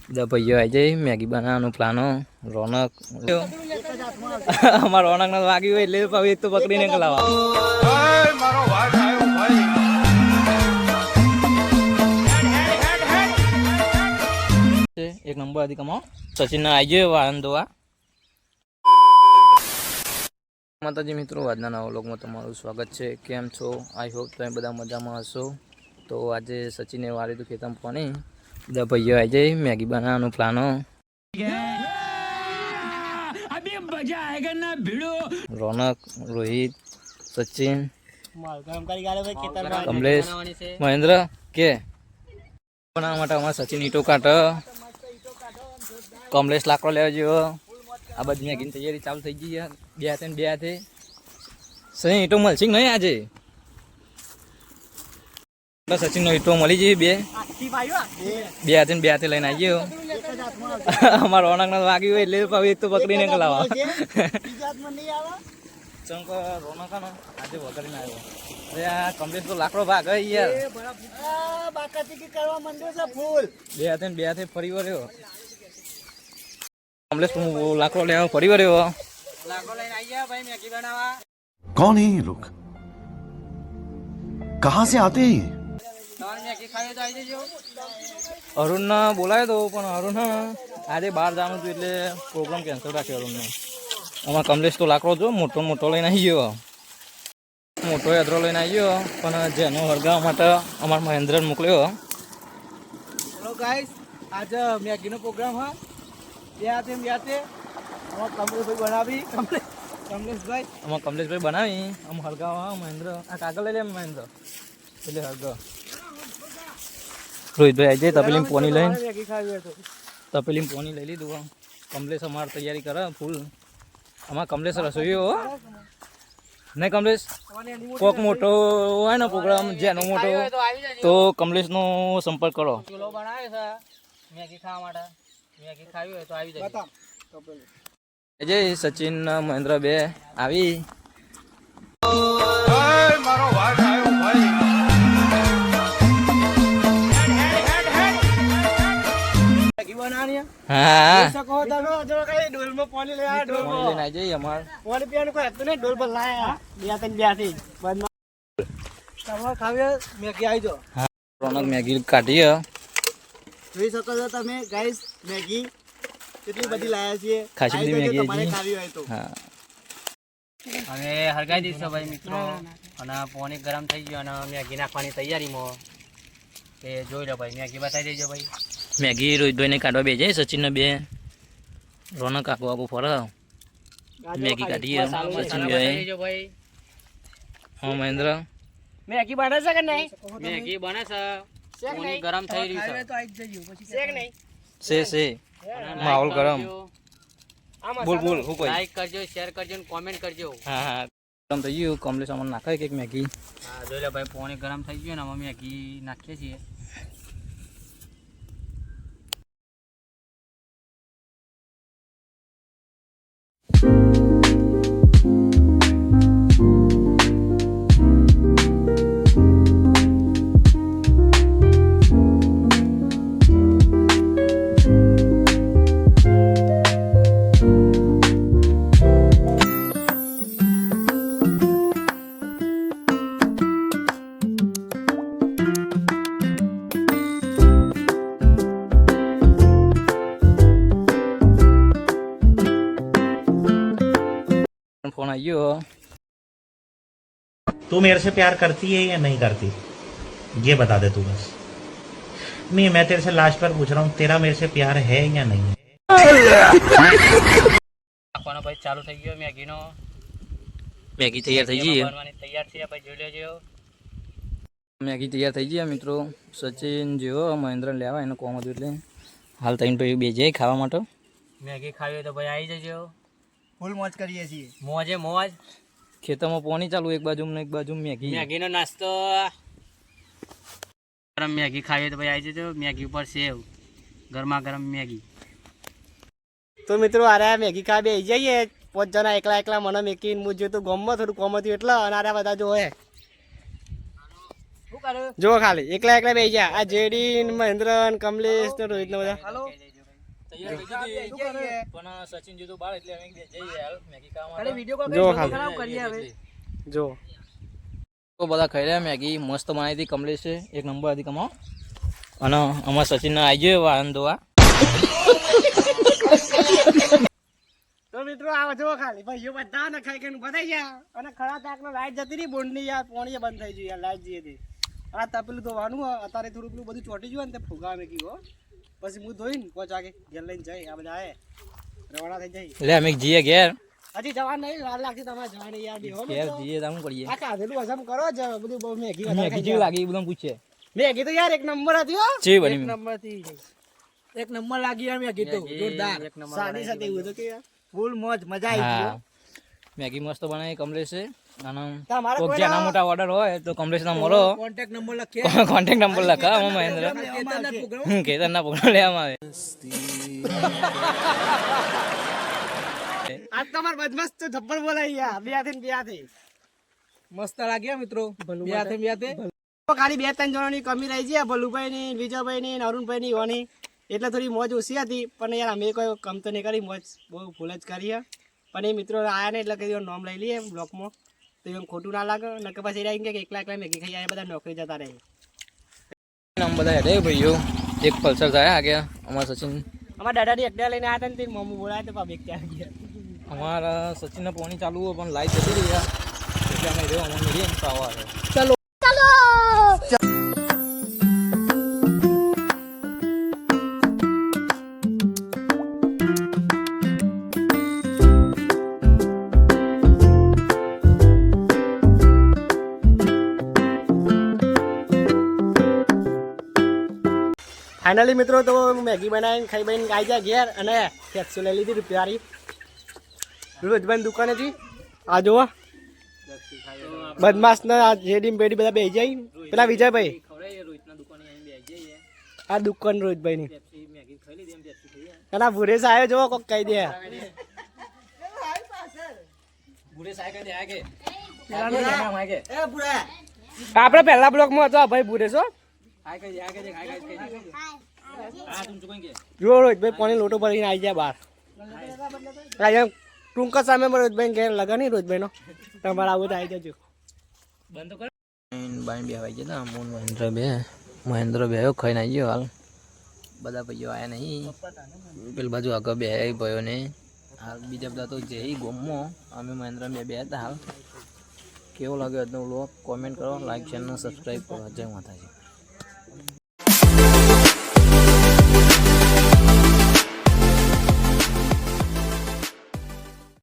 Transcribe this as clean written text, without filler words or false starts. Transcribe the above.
બધા ભાઈઓ આવી જાય મેગી બનાવવાનો પ્લાનો રોનક અમારા રોનક ને વાગ્યું હોય એટલે એક તો પકડીને લાવવા એક નંબર હતી કમો સચિન ના આવી ગયો વાહન ધોવા માતાજી મિત્રો આજના નવા વ્લોગમાં તમારું સ્વાગત છે। કેમ છો? આઈ હોપ તમે બધા મજામાં હશો। તો આજે સચિને વાળી તો ખેતમ પાણી બધા ભાઈઓ આવી જાય મેગી બનાવવાનો પ્લાનો રોનક રોહિત સચિન કમલેશ મહેન્દ્ર કે બનાવવા માટે અમારા સચિન ઈટો કાઢ કમલેશ લાકડો લેવા જેવો આ બધી મેગીની તૈયારી ચાલુ થઈ ગઈ બે હાથે સહી ઈટો મળશે નહીં આજે સચિન નો ઈટો મળી જઈએ બે હાથે લઈને આવી ગયો અમારા રોનક ને વાગ્યું હોય એટલે એક તો પકડીને લાવવા ચંક રોનક આજે વગડીને આવ્યો અરે આ કમ્પ્લીટ તો લાકડો ભાગ યાર બે હાથે ફરી વર્યો કમલેશ લાકડો લેવા ફરી વર્યો લાકડો લઈને આવી ગયા ભાઈ મેગી બનાવવા कौन है ये लोग कहां से आते हैं અરુણ ને બોલાયો તો પણ અરુણ આજે બહાર જવાનું હતું એટલે પ્રોગ્રામ કેન્સલ રાખ્યો અરુણને અમારા કમલેશ તો લાકડો જો મોટો લઈને આવી ગયો મોટો યાદરો લઈને આવી ગયો પણ જેનો હળગાવવા માટે અમારા મહેન્દ્રને મોકલ્યો હેલો ગાઈસ આજે મેગીનો પ્રોગ્રામ હા બે હાથે કમલેશભાઈ બનાવી કમલેશભાઈ અમારા કમલેશભાઈ બનાવી આમ હળગાવવા મહેન્દ્ર આ કાગળ લઈ લે મહેન્દ્ર એટલે હળગાવ રોહિતભાઈ આવી જાય તપેલી પોની લઈને તપેલી પોની લઈ લીધું કમલેશ અમારે તૈયારી કરે ફૂલ અમારા કમલેશ રસોઈઓ નહીં કમલેશ કોક મોટો હોય ને પ્રોગ્રામ જેનો મોટો તો કમલેશનો સંપર્ક કરો ચૂલો બનાવે છે મેગી ખાવા માટે મેગી ખાવી હોય તો આવી જાય જય સચિન મહેન્દ્ર બે આવી મારો વાટ આવ્યો ભાઈ હા શકો તમે જો કઈ ડોલમાં પાણી લે આ ડોલ લઈને આવી જઈએ અમાર પાણી પીવાનું કોઈ હતું ને ડોલ પર લાયા બે થી બંધ તમારે ખાવી મેગી આવી જો રોનક મેગી કાઢીએ જોઈ શકો છો તમે ગાઈસ મેગી કેટલી બધી લાયા છીએ ખાસી બધી મેગી તમારે ખાવી હોય તો હા હવે હરગાઈ દઈશું ભાઈ મિત્રો અને પાણી ગરમ થઈ ગયું અને મેગી નાખવાની તૈયારીમાં એ જોઈ લો ભાઈ મેગી બતાવી દેજો ભાઈ મેગી રોહિતભાઈને કાઢવા બે જાય સચિનને બે રોનક આખું ફરે મેગી કાઢીએ સચિન ભાઈ હા મહેન્દ્ર મેગી બને છે કે નહીં મેગી બને છે પાણી ગરમ થઈ રહ્યું છે શેક નહીં સે માહોલ ગરમ બોલ હું કોઈ લાઈક કરજો શેર કરજો અને કોમેન્ટ કરજો હા ગરમ થઈ ગયું કમલેશ અમને નાખે એક મેગી હા જોઈ લો ભાઈ પાણી ગરમ થઈ ગયું ને અમે મેગી નાખીએ છીએ फोन आइयो तू मेरे से प्यार करती है या नहीं करती ये बता दे तू बस नहीं मैं तेरे से लास्ट पर पूछ रहा हूँ तेरा मेरे से प्यार है या नहीं है નાખવાનો ભાઈ ચાલુ થઈ ગયો મેગીનો मैगी तैयार થઈ ગઈ બનવાની તૈયાર છે ભાઈ જોઈ લેજો मैगी तैयार થઈ ગઈ મિત્રો સચિન જેવો મહેન્દ્ર લેવા એનો કોમ હતું એટલે હાલ તઈને ભાઈ બે જાય ખાવા માટે મેગી ખાવી હોય તો ભાઈ આવી જજો ફૂલ મોજ કરીએ છીએ મોજે મોજ ખેતરમાં પાણી ચાલુ એક બાજુ મેગી મેગીનો નાસ્તો ગરમ મેગી ખાવી હોય તો ભાઈ આવી જજો મેગી ઉપર સેવ ગરમા ગરમ મેગી તો મિત્રો આરે મેગી ખા બે જઈએ 5 જણા એકલા મને મેકી મુજે તો ગમમાં થોડું કોમ હતું એટલે અને આરે બધા જો હે શું જો ખાલી એકલા એકલા બેસી ગયા આ જેડી મહેન્દ્ર ને કમલેશ ને રોહિત ને બધા પણ સચિન જીતું બાળ એટલે અમે જઈએ હાલ મેગી ખાવા જો ખાલી જો તો બધા ખાઈ રહ્યા મેગી મસ્ત બનાવી હતી કમલેશે એક નંબર હતી કમાઓ અને અમારા સચિન આવી ગયો વાહન ધોવા તો મિત્રો આવો જો ખાલી ભાઈઓ બધા ને ખાઈ ખાઈને બધાઈ ગયા અને ખરા તાક નો લાઈટ જતી રહી બોન્ડ ની યાર પાણી બંધ થઈ ગયું યાર લાઈટ જઈએ હતી આ તપેલું ધોવાનું અત્યારે થોડું પેલું બધું ચોટી ગયું ને તે ફુગા મેં કીધું પછી હું ધોઈને 5 વાગે ઘેર લઈને જઈ આ બધા આયે રવાના થઈ જાય એટલે અમે જઈએ ઘેર હજી જવા નહીં વાર લાગશે તમારે જવાની યાર બેહો ઘેર જઈએ તો શું કરીએ આ કાધેલું હજમ કરો જ બધું બહુ મેગી મેગી જેવી લાગી બધું પૂછે મેગી તો યાર એક નંબર હતી હો ચી બની એક નંબર લાગી યાર મેગી તો જોરદાર સાદી સાથે એવું તો કે ફૂલ મોજ મજા આવી ગઈ મેગી મસ્ત બનાવી કમલેશે અને તમારા કોક નાના મોટા ઓર્ડર હોય તો કમલેશ ના મળો કોન્ટેક્ટ નંબર લખીએ કોન્ટેક્ટ નંબર લખા મહેન્દ્ર કેતનના પ્રોગ્રામ લેવામાં આવે આજ તમાર બદમાશ તો ધબ્બર બોલાઈ યાર બે મસ્ત લાગ્યા મિત્રો ખાલી 2-3 જણાની કમી રહી છે ભલુભાઈ ની વિજયભાઈ ની અરુણભાઈ ની હોની એટલે થોડી મોજ ઓછી હતી પણ યાર અમે કોઈ કમ તો નહીં કરી મોજ બહુ ફૂલ જ કરી પણ એ મિત્રો આયા ને એટલે કઈ નામ લઈ લઈએ બ્લોકમાં તો એમ ખોટું ના લાગે નકે પછી રહી કે એકલા એકલા મેગી ખાઈ આ બધા નોકરી જતા રહે નામ બધા હેડે ભાઈઓ એક પલ્સર થાય આગળ અમારા સચિન અમારા દાદાની એકડા લઈને આવ્યા હતા ને તે મમ્મી બોલાયા તો પાપ ત્યાં ગયા અમારા સચિનના પોણી ચાલુ હોય પણ લાઈટ જતી રહી એટલે અમે રહ્યો અમને મળીએ ને તો આવા ચલો ફાઇનલી મિત્રો તો મેગી બનાવીને ખાઈ બહીને આવી જાય ઘેર અને ટેક્સી લઈ લીધી રૂપિયારી રોજભાઈ દુકાનેથી આ જોવા બદમાશ ને આ જેડી બેડી બધા બેસી જાય પેલા વિજયભાઈ આ દુકાન રોજભાઈ ની એના ભુરેશ આવ્યો જોવો કોક કહી દે આપડે પહેલા બ્લોક માં હતો ભાઈ ભુરેશ જો રોજભાઈ પાણી લોટો ભરીને આવી જાય બહાર ટૂંક સામે રોજભાઈ ઘેર લગા નહીં રોજભાઈ નો તમારે આવું તો આવી જજો બાઈ બે આવી ગયા અમૂલ મહેન્દ્ર બે ખાઈને આવી ગયો હાલ બધા ભાઈઓ આવ્યા નહીં પેલી બાજુ આગળ બે ભાઈઓ ને હાલ બીજા બધા તો જે ગોમમાં અમે મહેન્દ્ર બે હતા હાલ કેવો લાગ્યો આજનો વ્લોગ કોમેન્ટ કરો લાઈક ચેનલ સબસ્ક્રાઈબ કરો જય માતાજી